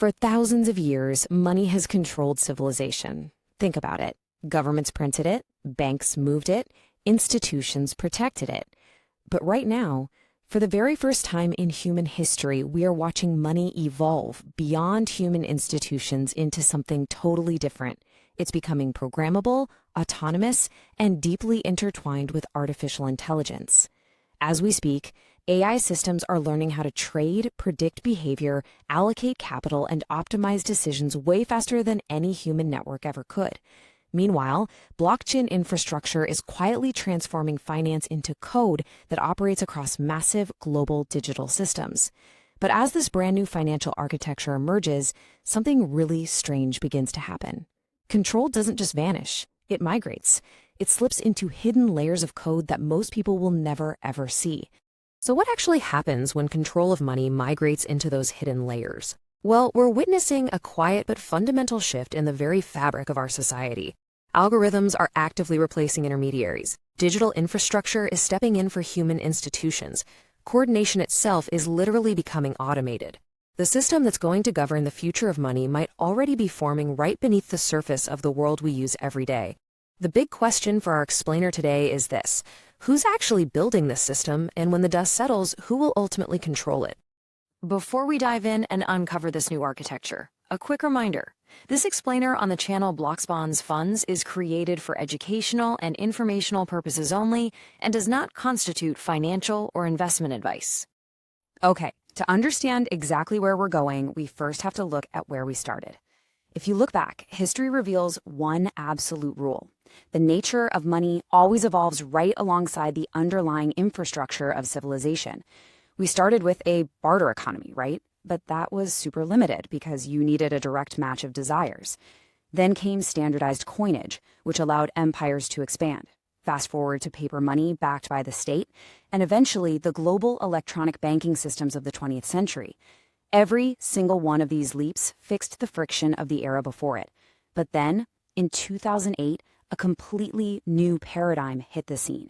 For thousands of years, money has controlled civilization. Think about it. Governments printed it, banks moved it, institutions protected it. But right now, for the very first time in human history, we are watching money evolve beyond human institutions into something totally different. It's becoming programmable, autonomous, and deeply intertwined with artificial intelligence. As we speak, AI systems are learning how to trade, predict behavior, allocate capital, and optimize decisions way faster than any human network ever could. Meanwhile, blockchain infrastructure is quietly transforming finance into code that operates across massive global digital systems. But as this brand new financial architecture emerges, something really strange begins to happen. Control doesn't just vanish, it migrates. It slips into hidden layers of code that most people will never, ever see. So what actually happens when control of money migrates into those hidden layers? Well, we're witnessing a quiet but fundamental shift in the very fabric of our society. Algorithms are actively replacing intermediaries. Digital infrastructure is stepping in for human institutions. Coordination itself is literally becoming automated. The system that's going to govern the future of money might already be forming right beneath the surface of the world we use every day. The big question for our explainer today is this: who's actually building this system, and when the dust settles, who will ultimately control it? Before we dive in and uncover this new architecture, a quick reminder. This explainer on the channel Blockspawn's Funds is created for educational and informational purposes only and does not constitute financial or investment advice. Okay, to understand exactly where we're going, we first have to look at where we started. If you look back, history reveals one absolute rule. The nature of money always evolves right alongside the underlying infrastructure of civilization. We started with a barter economy, right? But that was super limited because you needed a direct match of desires. Then came standardized coinage, which allowed empires to expand. Fast forward to paper money backed by the state, and eventually the global electronic banking systems of the 20th century. Every single one of these leaps fixed the friction of the era before it. But then, in 2008, a completely new paradigm hit the scene.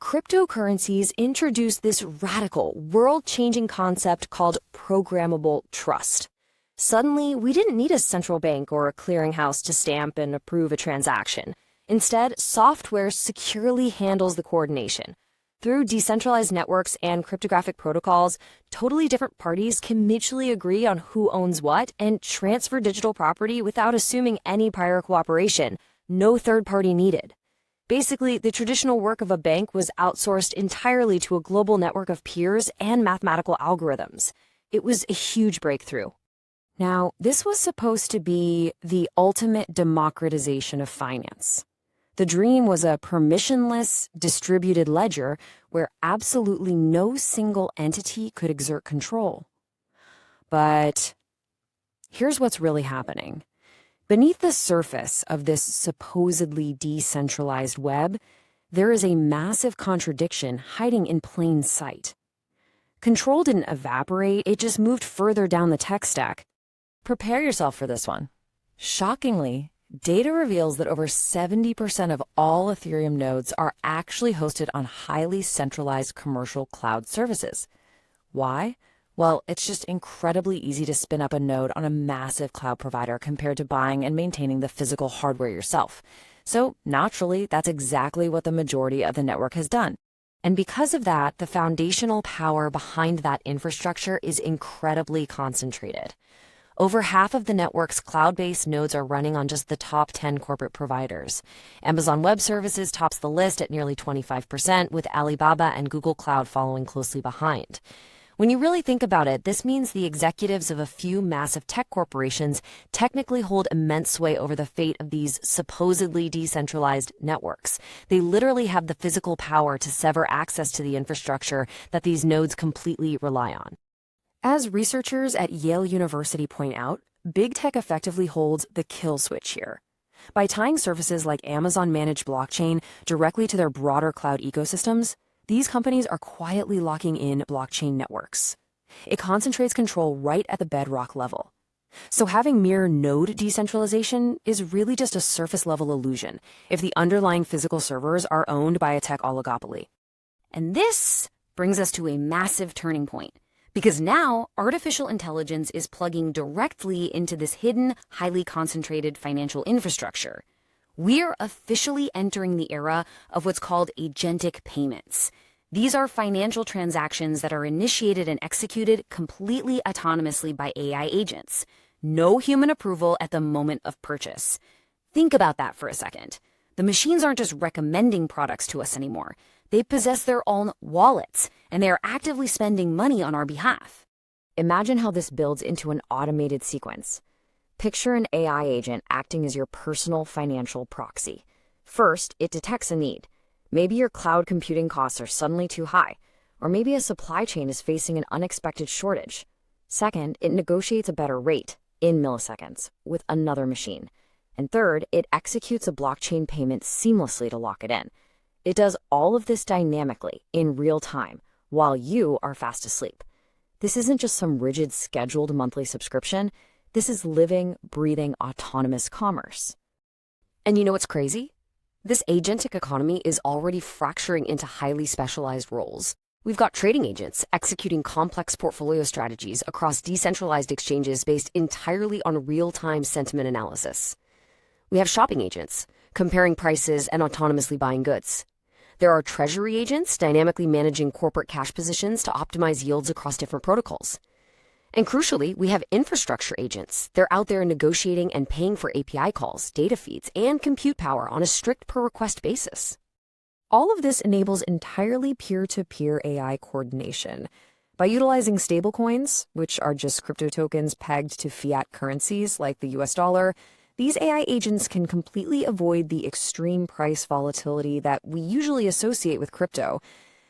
Cryptocurrencies introduced this radical, world-changing concept called programmable trust. Suddenly, we didn't need a central bank or a clearinghouse to stamp and approve a transaction. Instead, software securely handles the coordination. Through decentralized networks and cryptographic protocols, totally different parties can mutually agree on who owns what and transfer digital property without assuming any prior cooperation. No third party needed. Basically, the traditional work of a bank was outsourced entirely to a global network of peers and mathematical algorithms. It was a huge breakthrough. Now, this was supposed to be the ultimate democratization of finance. The dream was a permissionless, distributed ledger where absolutely no single entity could exert control. But here's what's really happening. Beneath the surface of this supposedly decentralized web, there is a massive contradiction hiding in plain sight. Control didn't evaporate, it just moved further down the tech stack. Prepare yourself for this one. Shockingly, data reveals that over 70% of all Ethereum nodes are actually hosted on highly centralized commercial cloud services. Why? Well, it's just incredibly easy to spin up a node on a massive cloud provider compared to buying and maintaining the physical hardware yourself. So naturally, that's exactly what the majority of the network has done. And because of that, the foundational power behind that infrastructure is incredibly concentrated. Over half of the network's cloud-based nodes are running on just the top 10 corporate providers. Amazon Web Services tops the list at nearly 25%, with Alibaba and Google Cloud following closely behind. When you really think about it, this means the executives of a few massive tech corporations technically hold immense sway over the fate of these supposedly decentralized networks. They literally have the physical power to sever access to the infrastructure that these nodes completely rely on. As researchers at Yale University point out, big tech effectively holds the kill switch here. By tying services like Amazon Managed Blockchain directly to their broader cloud ecosystems, these companies are quietly locking in blockchain networks. It concentrates control right at the bedrock level. So having mere node decentralization is really just a surface-level illusion if the underlying physical servers are owned by a tech oligopoly. And this brings us to a massive turning point. Because now artificial intelligence is plugging directly into this hidden, highly concentrated financial infrastructure. We're officially entering the era of what's called agentic payments. These are financial transactions that are initiated and executed completely autonomously by AI agents. No human approval at the moment of purchase. Think about that for a second. The machines aren't just recommending products to us anymore. They possess their own wallets, and they are actively spending money on our behalf. Imagine how this builds into an automated sequence. Picture an AI agent acting as your personal financial proxy. First, it detects a need. Maybe your cloud computing costs are suddenly too high, or maybe a supply chain is facing an unexpected shortage. Second, it negotiates a better rate, in milliseconds, with another machine. And third, it executes a blockchain payment seamlessly to lock it in. It does all of this dynamically, in real time, while you are fast asleep. This isn't just some rigid, scheduled monthly subscription. This is living, breathing, autonomous commerce. And you know what's crazy? This agentic economy is already fracturing into highly specialized roles. We've got trading agents executing complex portfolio strategies across decentralized exchanges based entirely on real-time sentiment analysis. We have shopping agents comparing prices and autonomously buying goods. There are treasury agents dynamically managing corporate cash positions to optimize yields across different protocols. And crucially, we have infrastructure agents. They're out there negotiating and paying for API calls, data feeds, and compute power on a strict per-request basis. All of this enables entirely peer-to-peer AI coordination. By utilizing stablecoins, which are just crypto tokens pegged to fiat currencies like the US dollar, these AI agents can completely avoid the extreme price volatility that we usually associate with crypto.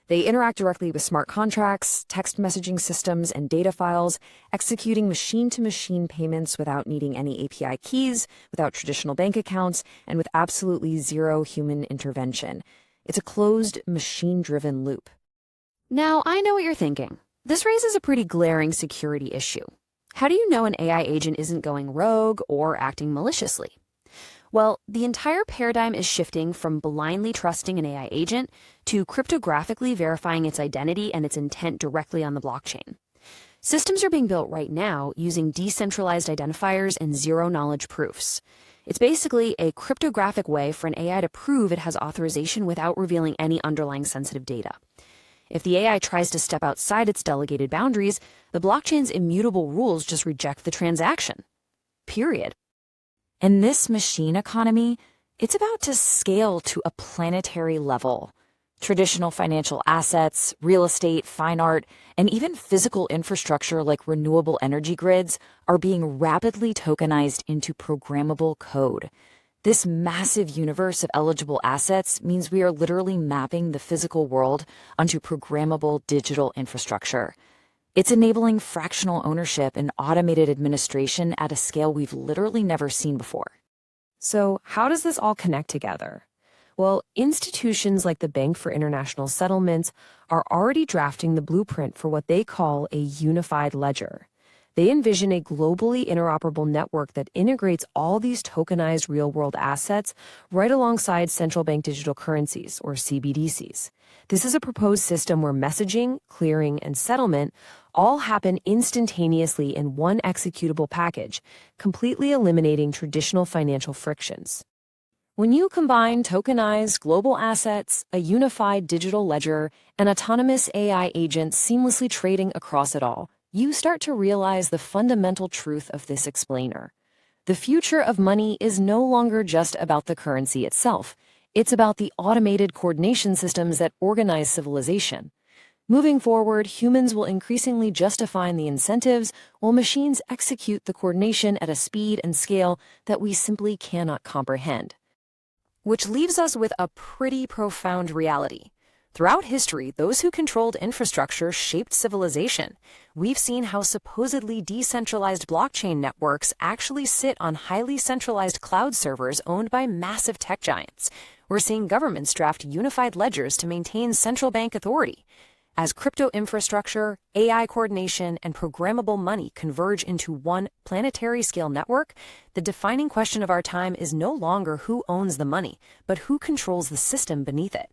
They interact directly with smart contracts, text messaging systems, and data files, executing machine-to-machine payments without needing any API keys, without traditional bank accounts, and with absolutely zero human intervention. It's a closed, machine-driven loop. Now, I know what you're thinking. This raises a pretty glaring security issue. How do you know an AI agent isn't going rogue or acting maliciously? Well, the entire paradigm is shifting from blindly trusting an AI agent to cryptographically verifying its identity and its intent directly on the blockchain. Systems are being built right now using decentralized identifiers and zero-knowledge proofs. It's basically a cryptographic way for an AI to prove it has authorization without revealing any underlying sensitive data. If the AI tries to step outside its delegated boundaries, the blockchain's immutable rules just reject the transaction. Period. And this machine economy, it's about to scale to a planetary level. Traditional financial assets, real estate, fine art, and even physical infrastructure like renewable energy grids are being rapidly tokenized into programmable code. This massive universe of eligible assets means we are literally mapping the physical world onto programmable digital infrastructure. It's enabling fractional ownership and automated administration at a scale we've literally never seen before. So, how does this all connect together? Well, institutions like the Bank for International Settlements are already drafting the blueprint for what they call a unified ledger. They envision a globally interoperable network that integrates all these tokenized real-world assets right alongside central bank digital currencies, or CBDCs. This is a proposed system where messaging, clearing, and settlement all happen instantaneously in one executable package, completely eliminating traditional financial frictions. When you combine tokenized global assets, a unified digital ledger, and autonomous AI agents seamlessly trading across it all, you start to realize the fundamental truth of this explainer. The future of money is no longer just about the currency itself. It's about the automated coordination systems that organize civilization. Moving forward, humans will increasingly just define the incentives, while machines execute the coordination at a speed and scale that we simply cannot comprehend. Which leaves us with a pretty profound reality. Throughout history, those who controlled infrastructure shaped civilization. We've seen how supposedly decentralized blockchain networks actually sit on highly centralized cloud servers owned by massive tech giants. We're seeing governments draft unified ledgers to maintain central bank authority. As crypto infrastructure, AI coordination, and programmable money converge into one planetary-scale network, the defining question of our time is no longer who owns the money, but who controls the system beneath it.